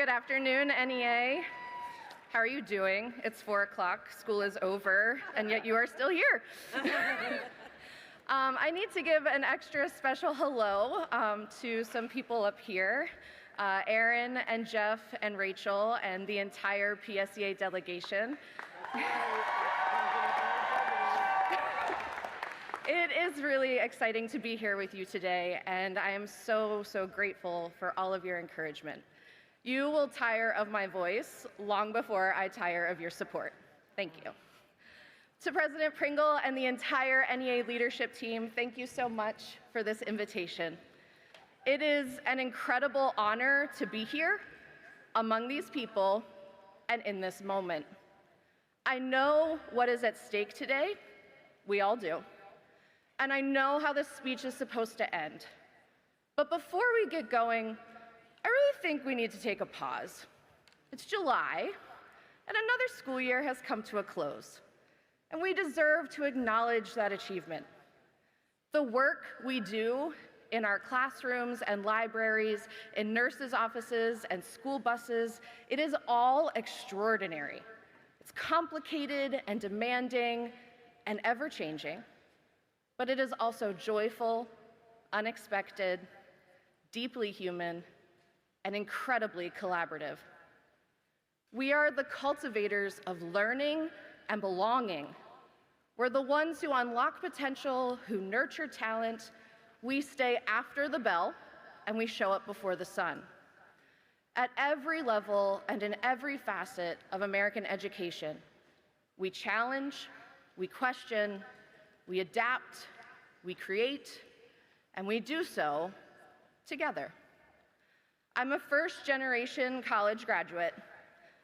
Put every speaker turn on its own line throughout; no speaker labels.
Good afternoon, NEA. How are you doing? It's 4 o'clock, school is over, and yet you are still here. I need to give an extra special hello to some people up here, Aaron and Jeff and Rachel and the entire PSEA delegation. It is really exciting to be here with you today, and I am so grateful for all of your encouragement. You will tire of my voice long before I tire of your support. Thank you. To President Pringle and the entire NEA leadership team, thank you so much for this invitation. It is an incredible honor to be here among these people and in this moment. I know what is at stake today. We all do. And I know how this speech is supposed to end. But before we get going, I really think we need to take a pause. It's July, and another school year has come to a close, and we deserve to acknowledge that achievement. The work we do in our classrooms and libraries, in nurses' offices and school buses, it is all extraordinary. It's complicated and demanding and ever-changing, but it is also joyful, unexpected, deeply human, and incredibly collaborative. We are the cultivators of learning and belonging. We're the ones who unlock potential, who nurture talent. We stay after the bell, and we show up before the sun. At every level and in every facet of American education, we challenge, we question, we adapt, we create, and we do so together. I'm a first-generation college graduate.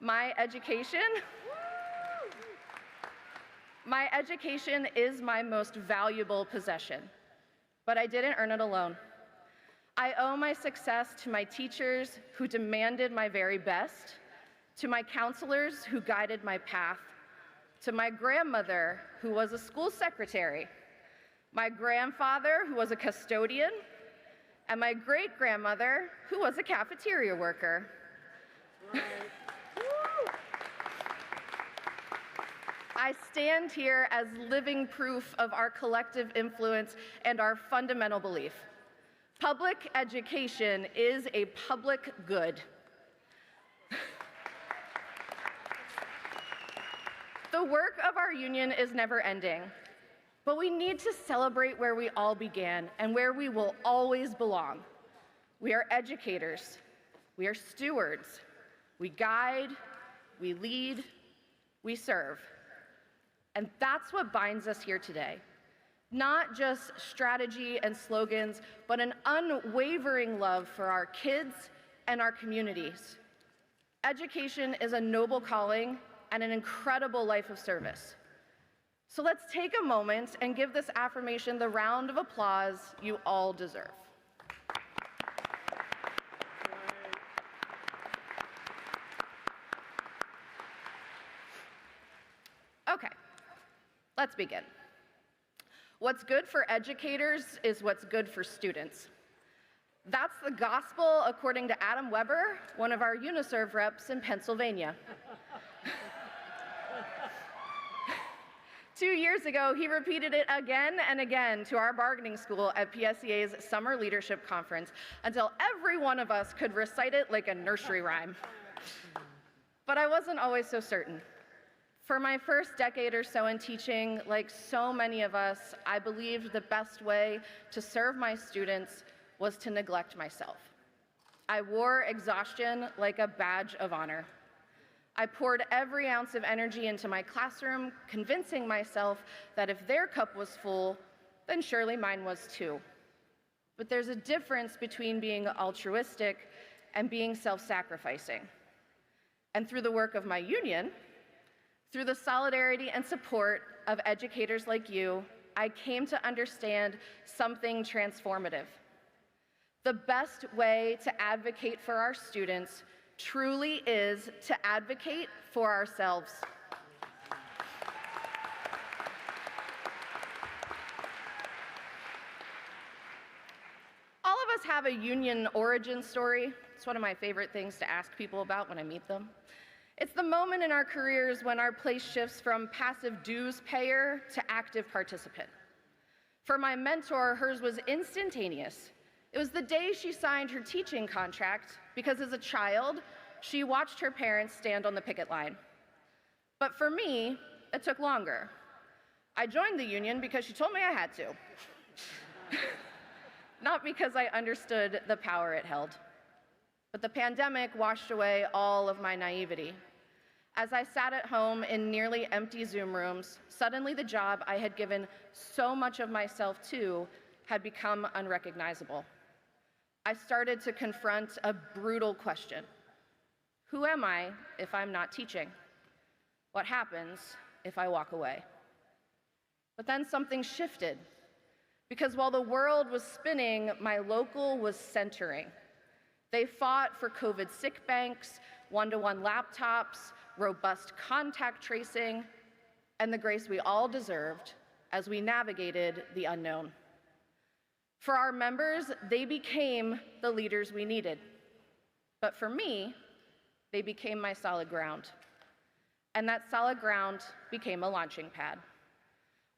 My education is my most valuable possession, but I didn't earn it alone. I owe my success to my teachers who demanded my very best, to my counselors who guided my path, to my grandmother who was a school secretary, my grandfather who was a custodian, and my great-grandmother, who was a cafeteria worker. Right. I stand here as living proof of our collective influence and our fundamental belief. Public education is a public good. The work of our union is never ending. But we need to celebrate where we all began and where we will always belong. We are educators, we are stewards, we guide, we lead, we serve. And that's what binds us here today. Not just strategy and slogans, but an unwavering love for our kids and our communities. Education is a noble calling and an incredible life of service. So let's take a moment and give this affirmation the round of applause you all deserve. Okay, let's begin. What's good for educators is what's good for students. That's the gospel according to Adam Weber, one of our UniServe reps in Pennsylvania. 2 years ago, he repeated it again and again to our bargaining school at PSEA's Summer Leadership Conference until every one of us could recite it like a nursery rhyme. But I wasn't always so certain. For my first decade or so in teaching, like so many of us, I believed the best way to serve my students was to neglect myself. I wore exhaustion like a badge of honor. I poured every ounce of energy into my classroom, convincing myself that if their cup was full, then surely mine was too. But there's a difference between being altruistic and being self-sacrificing. And through the work of my union, through the solidarity and support of educators like you, I came to understand something transformative. The best way to advocate for our students truly is to advocate for ourselves. All of us have a union origin story, It's one of my favorite things to ask people about when I meet them. It's the moment in our careers when our place shifts from passive dues payer to active participant. For my mentor, hers was instantaneous. It was the day she signed her teaching contract because as a child, she watched her parents stand on the picket line. But for me, it took longer. I joined the union because she told me I had to. Not because I understood the power it held. But the pandemic washed away all of my naivety. As I sat at home in nearly empty Zoom rooms, suddenly the job I had given so much of myself to had become unrecognizable. I started to confront a brutal question. Who am I if I'm not teaching? What happens if I walk away? But then something shifted, because while the world was spinning, my local was centering. They fought for COVID sick banks, one-to-one laptops, robust contact tracing, and the grace we all deserved as we navigated the unknown. For our members, they became the leaders we needed. But for me, they became my solid ground. And that solid ground became a launching pad.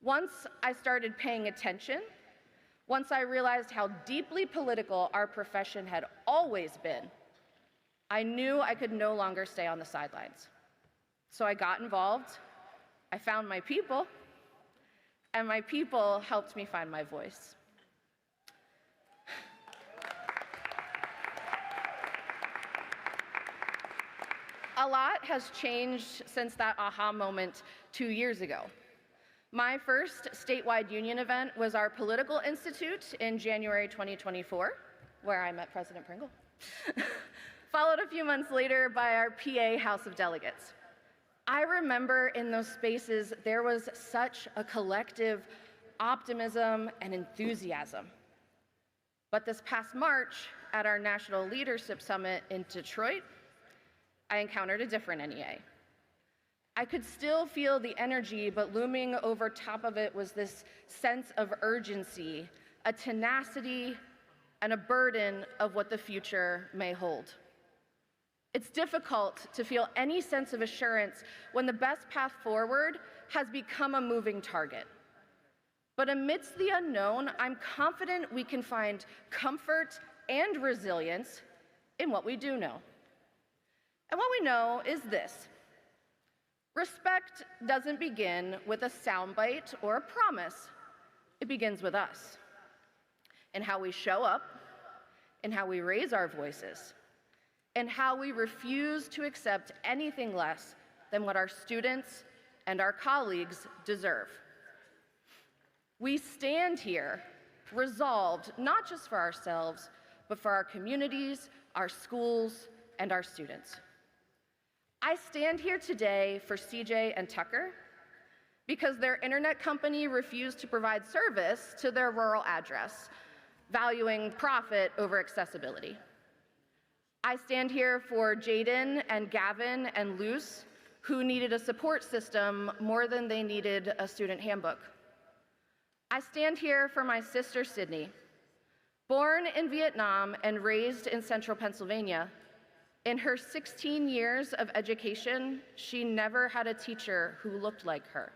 Once I started paying attention, once I realized how deeply political our profession had always been, I knew I could no longer stay on the sidelines. So I got involved, I found my people, and my people helped me find my voice. A lot has changed since that aha moment 2 years ago. My first statewide union event was our Political Institute in January 2024, where I met President Pringle. Followed a few months later by our PA House of Delegates. I remember in those spaces there was such a collective optimism and enthusiasm. But this past March, at our National Leadership Summit in Detroit, I encountered a different NEA. I could still feel the energy, but looming over top of it was this sense of urgency, a tenacity, and a burden of what the future may hold. It's difficult to feel any sense of assurance when the best path forward has become a moving target. But amidst the unknown, I'm confident we can find comfort and resilience in what we do know. And what we know is this. Respect doesn't begin with a soundbite or a promise. It begins with us, in how we show up, in how we raise our voices, and how we refuse to accept anything less than what our students and our colleagues deserve. We stand here resolved not just for ourselves, but for our communities, our schools, and our students. I stand here today for CJ and Tucker because their internet company refused to provide service to their rural address, valuing profit over accessibility. I stand here for Jaden and Gavin and Luce, who needed a support system more than they needed a student handbook. I stand here for my sister, Sydney. Born in Vietnam and raised in central Pennsylvania, in her 16 years of education, she never had a teacher who looked like her.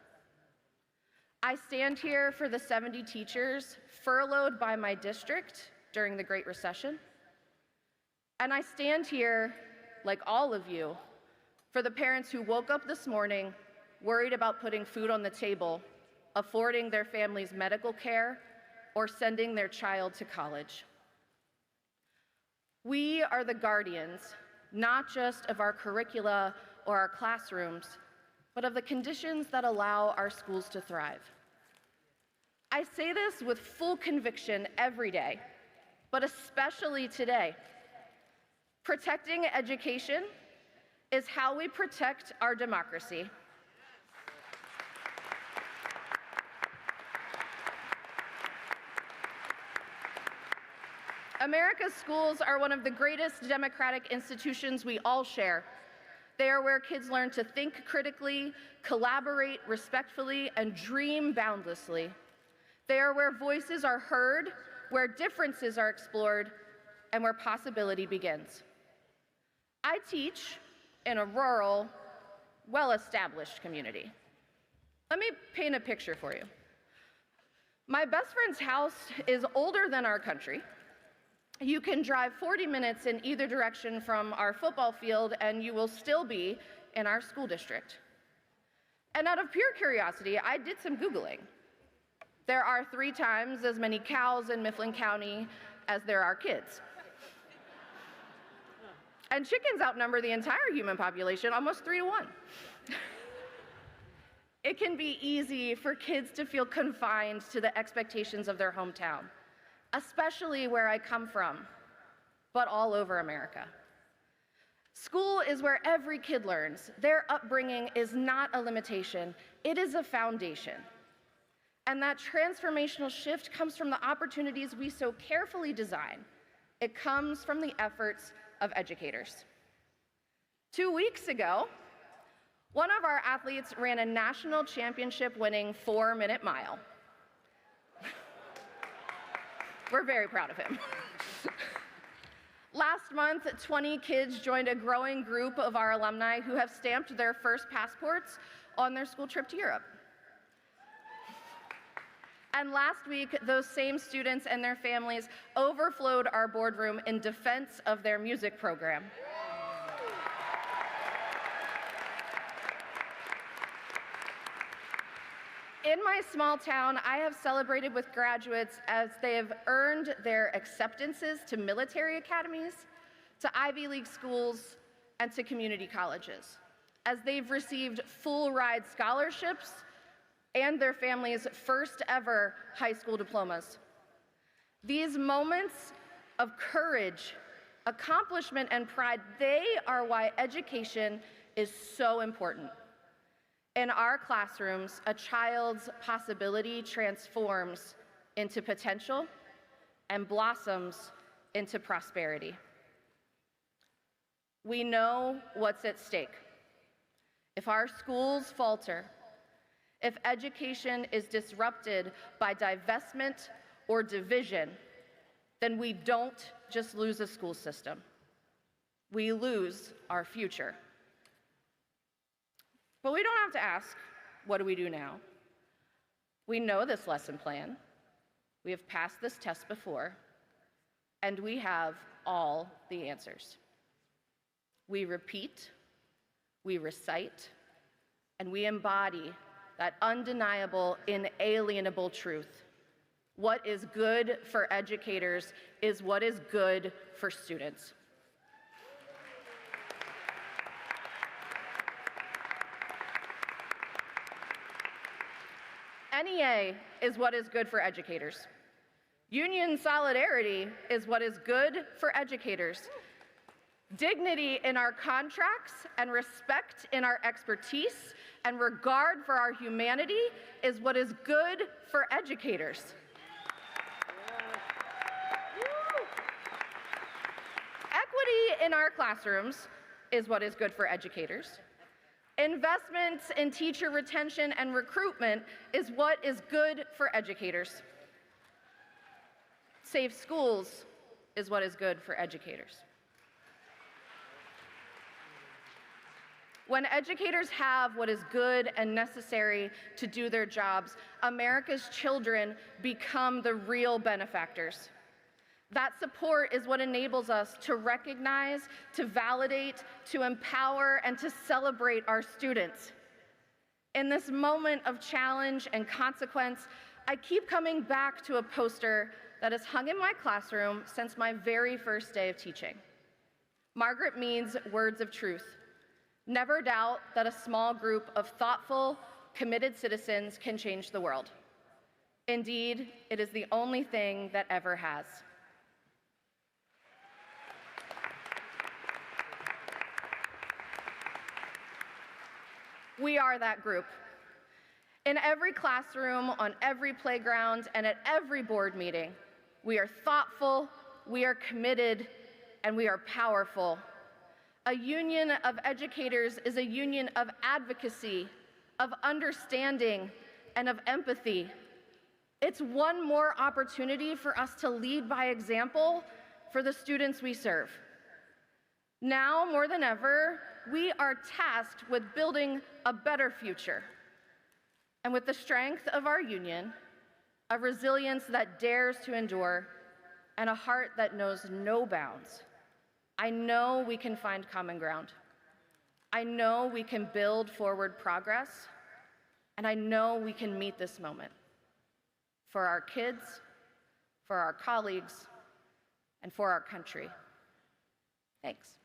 I stand here for the 70 teachers furloughed by my district during the Great Recession. And I stand here, like all of you, for the parents who woke up this morning worried about putting food on the table, affording their families medical care, or sending their child to college. We are the guardians, not just of our curricula or our classrooms, but of the conditions that allow our schools to thrive. I say this with full conviction every day, but especially today. Protecting education is how we protect our democracy. America's schools are one of the greatest democratic institutions we all share. They are where kids learn to think critically, collaborate respectfully, and dream boundlessly. They are where voices are heard, where differences are explored, and where possibility begins. I teach in a rural, well-established community. Let me paint a picture for you. My best friend's house is older than our country. You can drive 40 minutes in either direction from our football field and you will still be in our school district. And out of pure curiosity, I did some Googling. There are 3 times as many cows in Mifflin County as there are kids. And chickens outnumber the entire human population almost 3 to 1. It can be easy for kids to feel confined to the expectations of their hometown, especially where I come from, but all over America. School is where every kid learns. Their upbringing is not a limitation, it is a foundation. And that transformational shift comes from the opportunities we so carefully design. It comes from the efforts of educators. 2 weeks ago, one of our athletes ran a national championship-winning 4-minute mile. We're very proud of him. Last month, 20 kids joined a growing group of our alumni who have stamped their first passports on their school trip to Europe. And last week, those same students and their families overflowed our boardroom in defense of their music program. In my small town, I have celebrated with graduates as they have earned their acceptances to military academies, to Ivy League schools, and to community colleges, as they've received full-ride scholarships and their families' first ever high school diplomas. These moments of courage, accomplishment, and pride, they are why education is so important. In our classrooms, a child's possibility transforms into potential and blossoms into prosperity. We know what's at stake. If our schools falter, if education is disrupted by divestment or division, then we don't just lose a school system. We lose our future. But we don't have to ask, what do we do now? We know this lesson plan. We have passed this test before, and we have all the answers. We repeat, we recite, and we embody that undeniable, inalienable truth. What is good for educators is what is good for students. NEA is what is good for educators. Union solidarity is what is good for educators. Dignity in our contracts and respect in our expertise and regard for our humanity is what is good for educators. Equity in our classrooms is what is good for educators. Investments in teacher retention and recruitment is what is good for educators. Safe schools is what is good for educators. When educators have what is good and necessary to do their jobs, America's children become the real benefactors. That support is what enables us to recognize, to validate, to empower, and to celebrate our students. In this moment of challenge and consequence, I keep coming back to a poster that has hung in my classroom since my very first day of teaching. Margaret Mead's words of truth. Never doubt that a small group of thoughtful, committed citizens can change the world. Indeed, it is the only thing that ever has. We are that group. In every classroom, on every playground, and at every board meeting, we are thoughtful, we are committed, and we are powerful. A union of educators is a union of advocacy, of understanding, and of empathy. It's one more opportunity for us to lead by example for the students we serve. Now, more than ever, we are tasked with building a better future. And with the strength of our union, a resilience that dares to endure, and a heart that knows no bounds, I know we can find common ground. I know we can build forward progress, and I know we can meet this moment for our kids, for our colleagues, and for our country. Thanks.